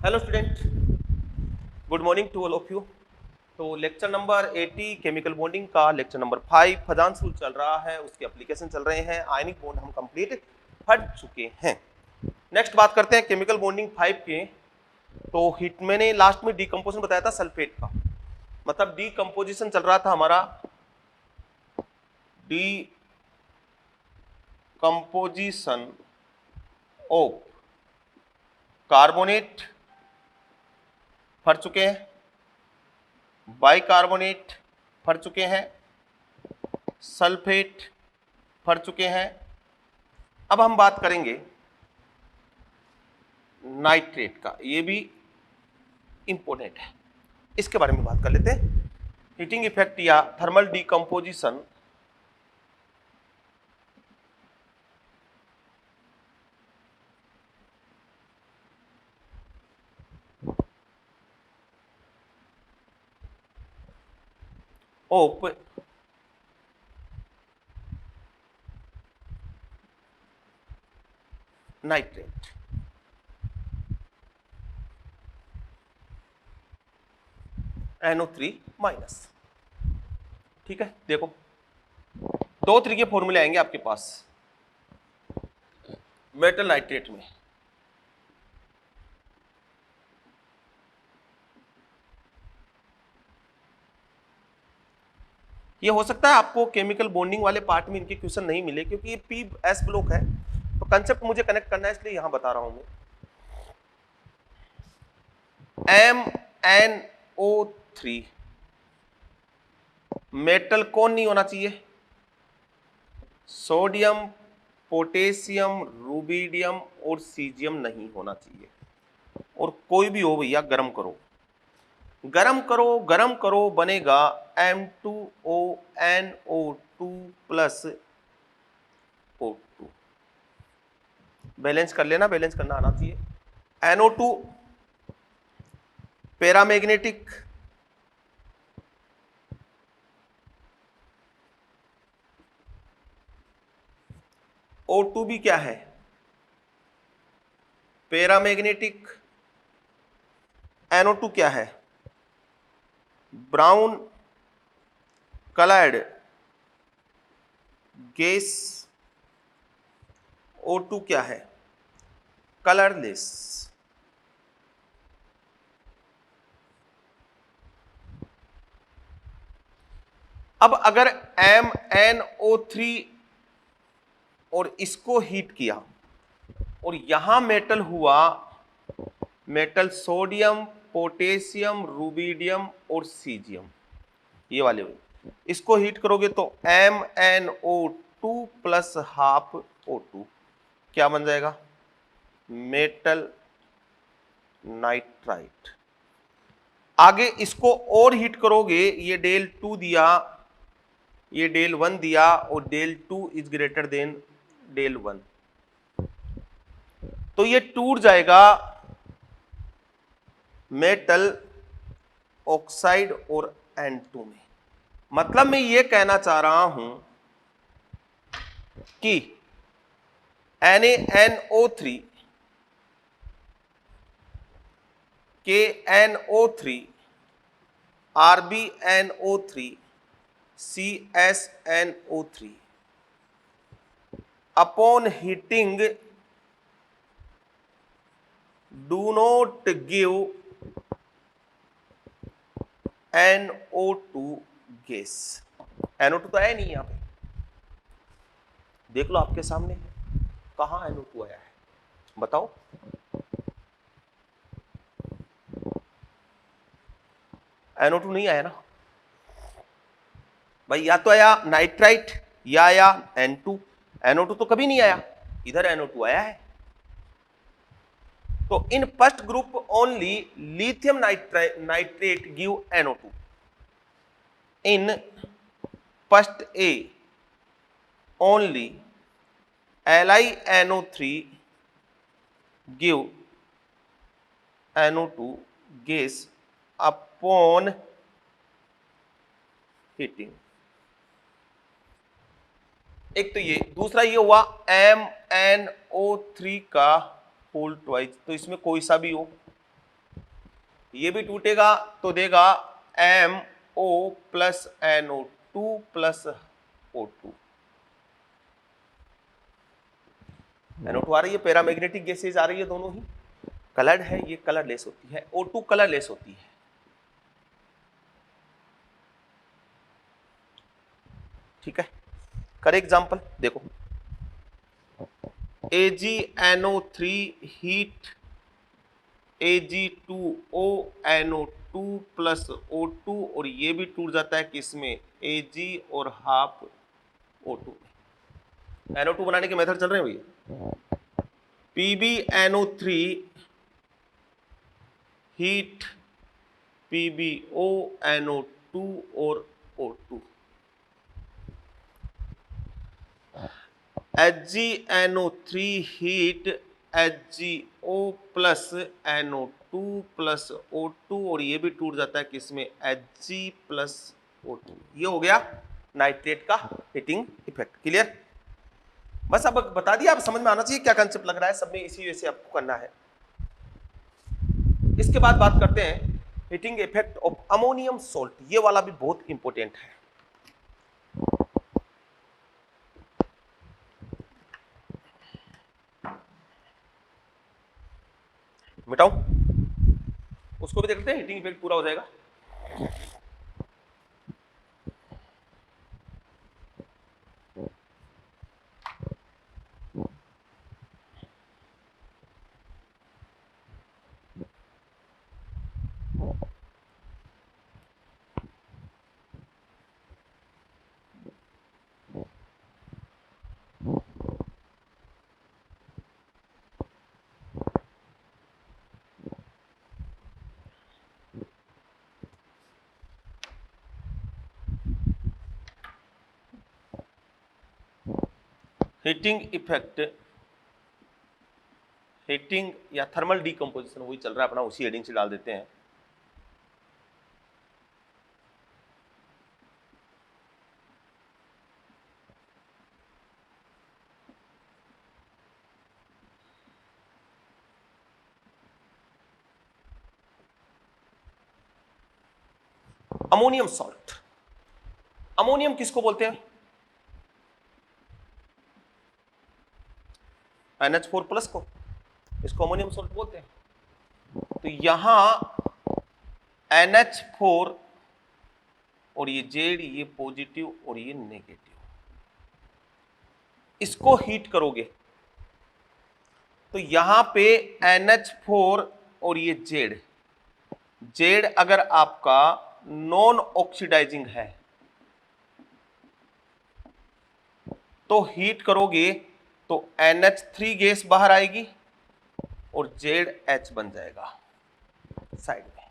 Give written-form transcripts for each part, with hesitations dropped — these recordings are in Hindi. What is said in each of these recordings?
Hello student, good morning to all of you. तो लेक्चर नंबर 80 केमिकल बॉन्डिंग का लेक्चर नंबर 5 फदांस रूल चल रहा है, उसके एप्लीकेशन चल रहे हैं। आयनिक बॉन्ड हम कंप्लीट कर चुके हैं। नेक्स्ट बात करते हैं केमिकल बॉन्डिंग 5 के। तो हिट मैंने लास्ट में डीकंपोजिशन बताया था सल्फेट का, मतलब डीकंपोजिशन चल रहा था हमारा। डीकंपोजिशन ऑफ कार्बोनेट फर चुके हैं, बाइकार्बोनेट फर चुके हैं, सल्फेट फर चुके हैं। अब हम बात करेंगे नाइट्रेट का, ये भी इंपॉर्टेंट है, इसके बारे में बात कर लेते हैं। हीटिंग इफेक्ट या thermal decomposition of nitrate. NO3 minus. ठीक है, देखो दो तरीके फॉर्मूले आएंगे आपके पास मेटल नाइट्रेट में। ये हो सकता है आपको केमिकल बॉन्डिंग वाले पार्ट में इनके क्वेश्चन नहीं मिले, क्योंकि ये PS ब्लॉक है, तो कंसेप्ट मुझे कनेक्ट करना है, इसलिए यहां बता रहा हूं मैं। MnO3 मेटल कौन नहीं होना चाहिए? सोडियम, पोटेशियम, रूबिडियम और सीजियम नहीं होना चाहिए। और कोई भी हो भैया, गरम करो गरम करो गरम करो, बनेगा M2ONO2 प्लस O2। बैलेंस कर लेना, बैलेंस करना आना चाहिए। NO2 पैरामैग्नेटिक, O2 भी क्या है? पैरामैग्नेटिक। NO2 क्या है? Brown coloured gas. O2 क्या है? कलरलेस। अब अगर MnO3 और इसको हीट किया और यहां मेटल हुआ, मेटल सोडियम, पोटेशियम, रूबिडियम और सीजियम, ये वाले हुए। इसको हीट करोगे तो MnO2 प्लस हाफ O2 क्या बन जाएगा? Metal nitrite. आगे इसको और हीट करोगे, ये डेल 2 दिया, ये डेल 1 दिया, और del 2 is greater than del 1, तो ये टूट जाएगा मेटल ऑक्साइड और N2 में। मतलब मैं ये कहना चाह रहा हूं कि NaNO3 KNO3 RbNO3 CSNO3 upon heating do not give NO2 gas. NO2 तो आया नहीं यहां पे, देख लो आपके सामने कहां NO2 आया है, बताओ। NO2 नहीं आया ना भाई, या तो आया नाइट्राइट या आया N2। NO2 तो कभी नहीं आया, इधर NO2 आया है। तो in first group only lithium nitrate give NO2। In first A only LiNO3 give NO2 gas upon heating. एक तो ये, दूसरा ये हुआ MnO3 का होल ट्वाइस, तो इसमें कोई सा भी हो, ये भी टूटेगा तो देगा MO plus NO2 plus O2। NO2 आ रही है, पैरामैग्नेटिक गैसेज आ रही है, दोनों ही कलर्ड है, ये कलरलेस होती है, O2 कलरलेस होती है। ठीक है, कर एग्जांपल देखो, AgNO3 heat Ag2O NO2 plus O2, और ये भी टूट जाता है किसमें, Ag और हाफ O2 में। NO2 बनाने के मेथड चल रहे हैं भैया। PbNO3 हीट PbONO2 और O2, HgNO3 heat HgO plus NO2 plus O2, और ये भी टूट जाता है किसमें, Hg प्लस O2। ये हो गया नाइट्रेट का हीटिंग इफेक्ट। क्लियर? बस अब बता दिया, आप समझ में आना चाहिए क्या कंसेप्ट लग रहा है, सब में इसी वजह से आपको करना है। इसके बाद बात करते हैं heating effect of ammonium salt. ये वाला भी बहुत इंपॉर्टेंट है। मिटाओ, उसको भी देखते हैं, हीटिंग इफेक्ट पूरा हो जाएगा। हीटिंग इफेक्ट, हीटिंग या थर्मल डीकंपोजिशन वही चल रहा है अपना, उसी हेडिंग से डाल देते हैं। अमोनियम सॉल्ट, अमोनियम किसको बोलते हैं, NH4 प्लस को, इसको अमोनियम सॉल्ट बोलते हैं। तो यहां NH4 और ये जेड, ये पॉजिटिव और ये नेगेटिव, इसको हीट करोगे तो यहां पे NH4 और ये जेड, जेड अगर आपका नॉन ऑक्सीडाइजिंग है तो हीट करोगे तो NH3 गैस बाहर आएगी और ZH बन जाएगा साइड में।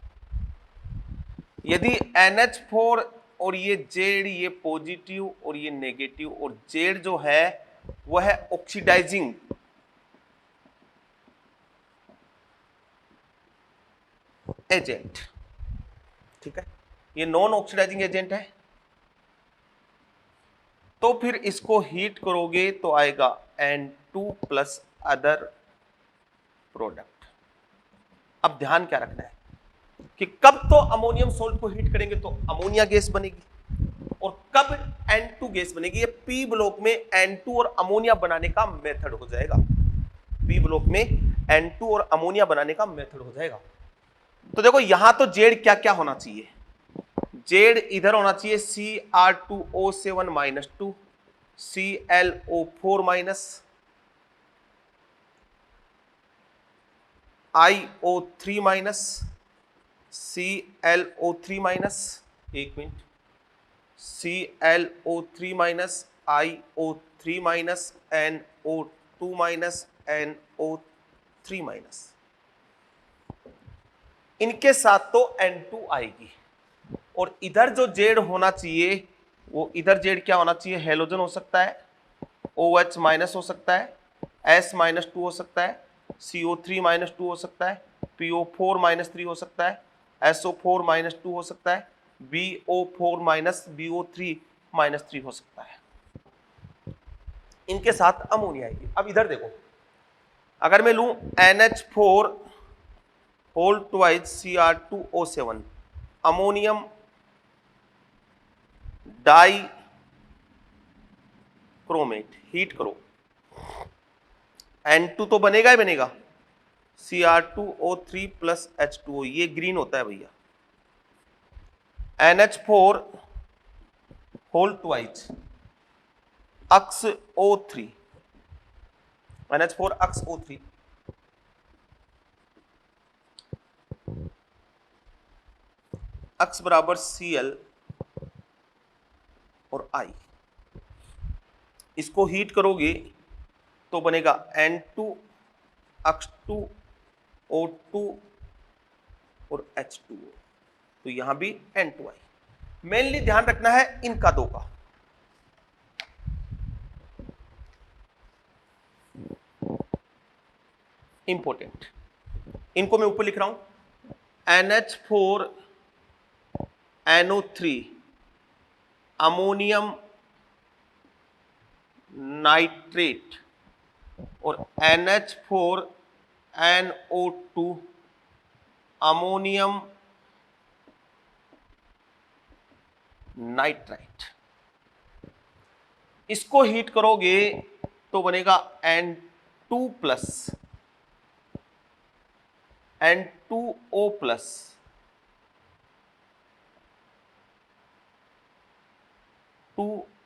यदि NH4 और ये जेड, ये पॉजिटिव और ये नेगेटिव, और जेड जो है वह है ऑक्सीडाइजिंग, एजेंट। ठीक है, ये नॉन ऑक्सीडाइजिंग एजेंट है, तो फिर इसको हीट करोगे तो आएगा N2 प्लस अदर प्रोडक्ट। अब ध्यान क्या रखना है कि कब तो अमोनियम सॉल्ट को हीट करेंगे तो अमोनिया गैस बनेगी, और कब N2 गैस बनेगी। ये P ब्लॉक में N2 और अमोनिया बनाने का मेथड हो जाएगा। P ब्लॉक में N2 और अमोनिया बनाने का मेथड हो जाएगा। तो देखो यहां तो जेड क्या क्या होना चाहिए, जेड इधर होना चाहिए Cr2O7 minus 2, ClO4 minus, IO3 minus, ClO3 minus, एक minute, ClO3 minus, IO3 minus, NO2 minus, NO3 minus, इनके साथ तो N2 आएगी। और इधर जो जेड होना चाहिए वो इधर जेड क्या होना चाहिए, हेलोजन हो सकता है, OH माइनस हो सकता है, S माइनस 2 हो सकता है, CO3 माइनस 2 हो सकता है, PO4 माइनस 3 हो सकता है, SO4 माइनस 2 हो सकता है, BO4 माइनस BO3 माइनस 3 हो सकता है। इनके साथ अमोनिया आएगी। अब इधर देखो, अगर मैं लूं NH4 whole twice Cr2O7 ammonium dichromate, heat करो, N2 तो बनेगा ही बनेगा, Cr2O3 प्लस H2O, ये ग्रीन होता है भैया, NH4 होल ट्वाइज अक्स O3, NH4 अक्स O3 अक्स बराबर Cl और I, इसको हीट करोगे तो बनेगा N2 अक्स 2 O2 और H2O, तो यहां भी N2I। मेनली ध्यान रखना है इनका दो का, इंपॉर्टेंट, इनको मैं ऊपर लिख रहा हूं, NH4 NO3 अमोनियम नाइट्रेट और NH4 NO2 अमोनियम नाइट्राइट, इसको हीट करोगे तो बनेगा N2 plus N2O plus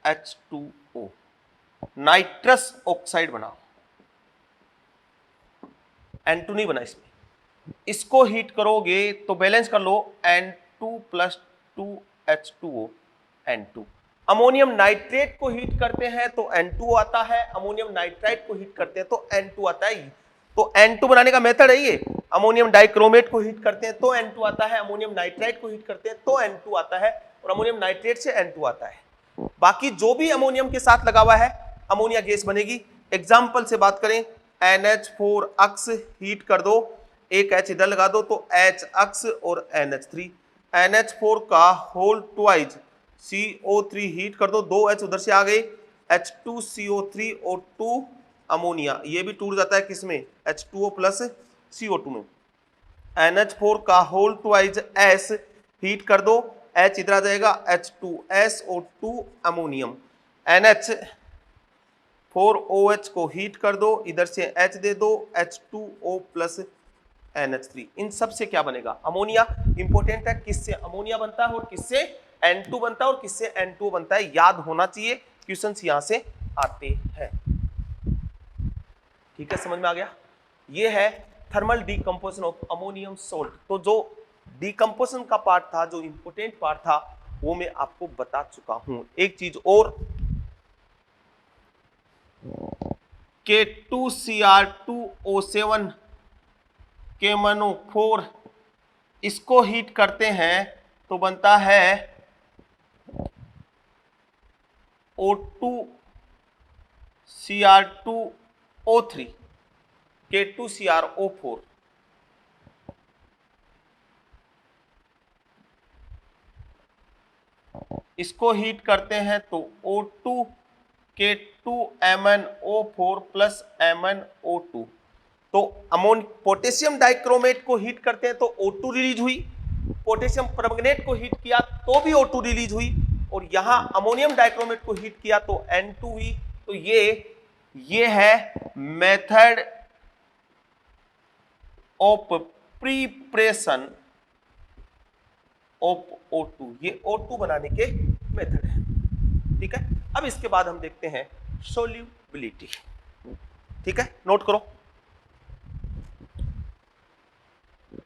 H2O, nitrous oxide बना, N2 नहीं बना इसमें, इसको हीट करोगे तो बैलेंस कर लो N2 plus 2H2O N2। Ammonium nitrate को हीट करते हैं तो N2 आता है, अमोनियम नाइट्राइट को हीट करते हैं तो N2 आता है। तो N2 बनाने का मेथड है ये, अमोनियम डाइक्रोमेट को हीट करते हैं तो N2 आता है, अमोनियम नाइट्राइट को हीट करते हैं तो N2 आता है, और अमोनियम नाइट्रेट से N2 आता है। बाकी जो भी अमोनियम के साथ लगा हुआ है अमोनिया गैस बनेगी। एग्जाम्पल से बात करें, NH4 अक्स हीट कर दो, एक H इधर लगा दो तो H अक्स और NH3, NH4 का होल ट्वाइज CO3 हीट कर दो, दो H उधर से आ गए, H2CO3 और 2 अमोनिया, ये भी टूट जाता है किसमें, H2O प्लस CO2 में। NH4 का होल ट्वाइज S हीट कर दो, H इधर आ जाएगा, H2S और 2 अमोनियम, NH4OH को हीट कर दो, इधर से H दे दो, H2O प्लस NH3। इन सब से क्या बनेगा, अमोनिया। इंपॉर्टेंट है किससे अमोनिया बनता है और किससे N2 बनता है और किससे N2 बनता है, याद होना चाहिए, क्वेश्चंस यहां से आते हैं। ठीक है, समझ में आ गया। ये है thermal decomposition of ammonium salt. तो जो डीकंपोजिशन का पार्ट था, जो इंपॉर्टेंट पार्ट था, वो मैं आपको बता चुका हूं। एक चीज और, K2Cr2O7 KMnO4, इसको हीट करते हैं तो बनता है O2Cr2O3 K2CrO4, इसको हीट करते हैं तो O2 K2MnO4 प्लस MnO2। तो पोटेशियम डाइक्रोमेट को हीट करते हैं तो O2 रिलीज हुई, पोटेशियम परमंगनेट को हीट किया तो भी O2 रिलीज हुई, और यहां अमोनियम डाइक्रोमेट को हीट किया तो N2 हुई। तो ये है method of preparation of O2, ये O2 बनाने के मेथड है। ठीक है, अब इसके बाद हम देखते हैं सोल्यूबिलिटी। ठीक है, नोट करो।